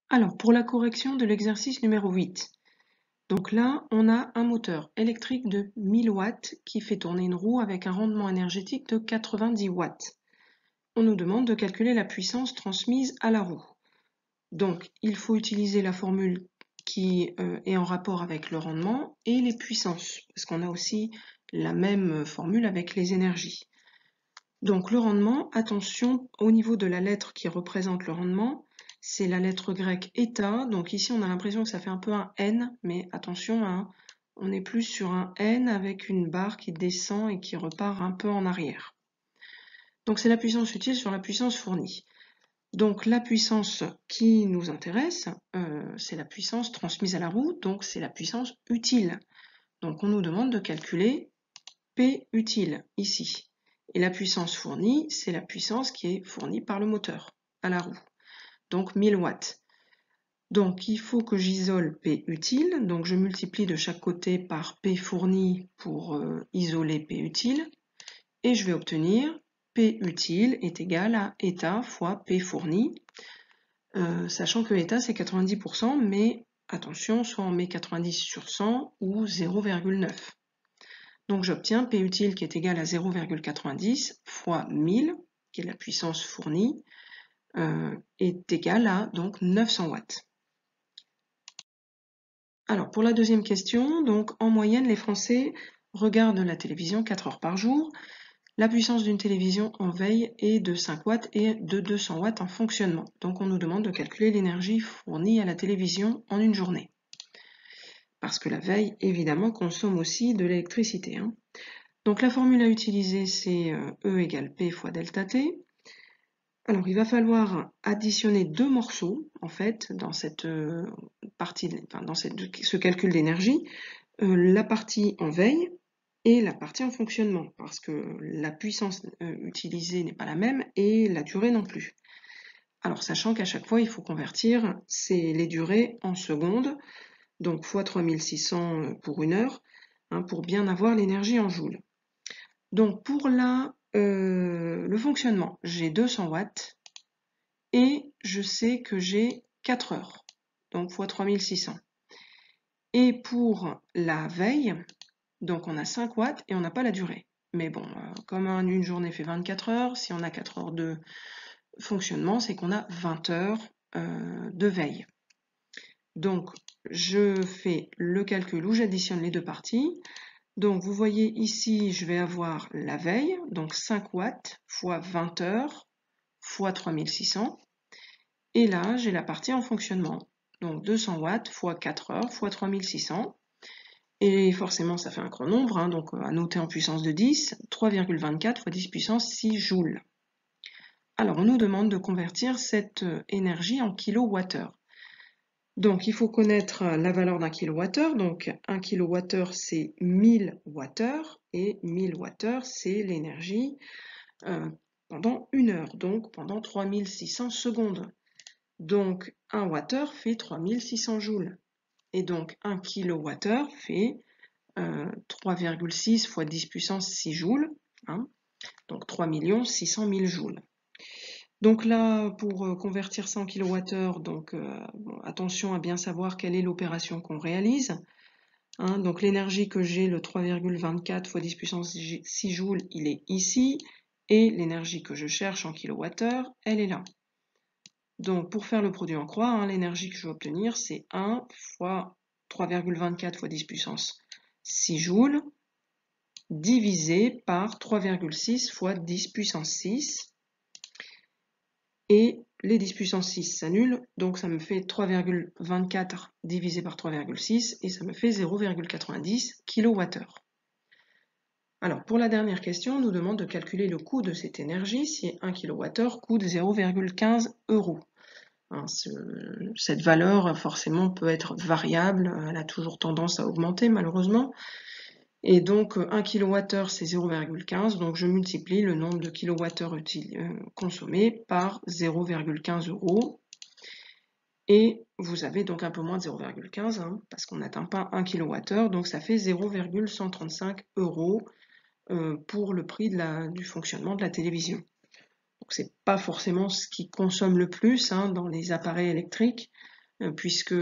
Alors, pour la correction de l'exercice numéro 8, donc là, on a un moteur électrique de 1000 watts qui fait tourner une roue avec un rendement énergétique de 90 watts. On nous demande de calculer la puissance transmise à la roue. Donc, il faut utiliser la formule qui est en rapport avec le rendement et les puissances, parce qu'on a aussi la même formule avec les énergies. Donc, le rendement, attention, au niveau de la lettre qui représente le rendement, c'est la lettre grecque eta. Donc ici, on a l'impression que ça fait un peu un N, mais attention, hein, on est plus sur un N avec une barre qui descend et qui repart un peu en arrière. Donc c'est la puissance utile sur la puissance fournie. Donc la puissance qui nous intéresse, c'est la puissance transmise à la roue, donc c'est la puissance utile. Donc on nous demande de calculer P utile ici. Et la puissance fournie, c'est la puissance qui est fournie par le moteur à la roue. Donc 1000 watts. Donc il faut que j'isole P utile. Donc je multiplie de chaque côté par P fourni pour isoler P utile. Et je vais obtenir P utile est égal à eta fois P fourni. Sachant que eta c'est 90%, mais attention, soit on met 90 sur 100 ou 0,9. Donc j'obtiens P utile qui est égal à 0,90 fois 1000, qui est la puissance fournie, est égal à donc 900 watts. Alors pour la deuxième question, donc en moyenne les Français regardent la télévision 4 heures par jour. La puissance d'une télévision en veille est de 5 watts et de 200 watts en fonctionnement. Donc on nous demande de calculer l'énergie fournie à la télévision en une journée. Parce que la veille, évidemment, consomme aussi de l'électricité. Donc la formule à utiliser, c'est E égale P fois delta T. Alors il va falloir additionner deux morceaux, en fait, dans cette partie, enfin, dans ce calcul d'énergie, la partie en veille et la partie en fonctionnement, parce que la puissance utilisée n'est pas la même et la durée non plus. Alors sachant qu'à chaque fois, il faut convertir les durées en secondes, donc fois 3600 pour une heure, pour bien avoir l'énergie en joules. Donc pour le fonctionnement, j'ai 200 watts et je sais que j'ai 4 heures, donc fois 3600. Et pour la veille, donc on a 5 watts et on n'a pas la durée. Mais bon, comme une journée fait 24 heures, si on a 4 heures de fonctionnement, c'est qu'on a 20 heures de veille. Donc je fais le calcul où j'additionne les deux parties. Donc vous voyez ici, je vais avoir la veille, donc 5 watts fois 20 heures fois 3600. Et là, j'ai la partie en fonctionnement. Donc 200 watts fois 4 heures fois 3600. Et forcément, ça fait un grand nombre, donc à noter en puissance de 10, 3,24 fois 10 puissance 6 joules. Alors, on nous demande de convertir cette énergie en kilowattheure. Donc, il faut connaître la valeur d'un kilowattheure. Donc, 1 kilowattheure, c'est 1000 wattheures. Et 1000 wattheures, c'est l'énergie pendant une heure, donc pendant 3600 secondes. Donc, 1 wattheure fait 3600 joules. Et donc, 1 kilowattheure fait 3,6 fois 10 puissance 6 joules, donc 3 600 000 joules. Donc là, pour convertir ça en kilowattheure, donc attention à bien savoir quelle est l'opération qu'on réalise. Donc l'énergie que j'ai, le 3,24 fois 10 puissance 6 joules, il est ici, et l'énergie que je cherche en kilowattheure, elle est là. Donc pour faire le produit en croix, l'énergie que je vais obtenir, c'est 1 fois 3,24 fois 10 puissance 6 joules, divisé par 3,6 fois 10 puissance 6. Et les 10 puissance 6 s'annulent, donc ça me fait 3,24 divisé par 3,6 et ça me fait 0,90 kWh. Alors pour la dernière question, on nous demande de calculer le coût de cette énergie si 1 kWh coûte 0,15 €. Cette valeur forcément peut être variable, elle a toujours tendance à augmenter malheureusement. Et donc 1 kWh c'est 0,15, donc je multiplie le nombre de kilowattheures consommés par 0,15 €. Et vous avez donc un peu moins de 0,15, parce qu'on n'atteint pas 1 kWh, donc ça fait 0,135 € pour le prix du fonctionnement de la télévision. Donc c'est pas forcément ce qui consomme le plus dans les appareils électriques, puisque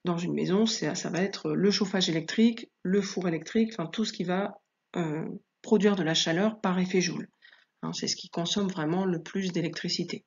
dans une maison, ça va être le chauffage électrique, le four électrique, enfin tout ce qui va produire de la chaleur par effet Joule. Hein, c'est ce qui consomme vraiment le plus d'électricité.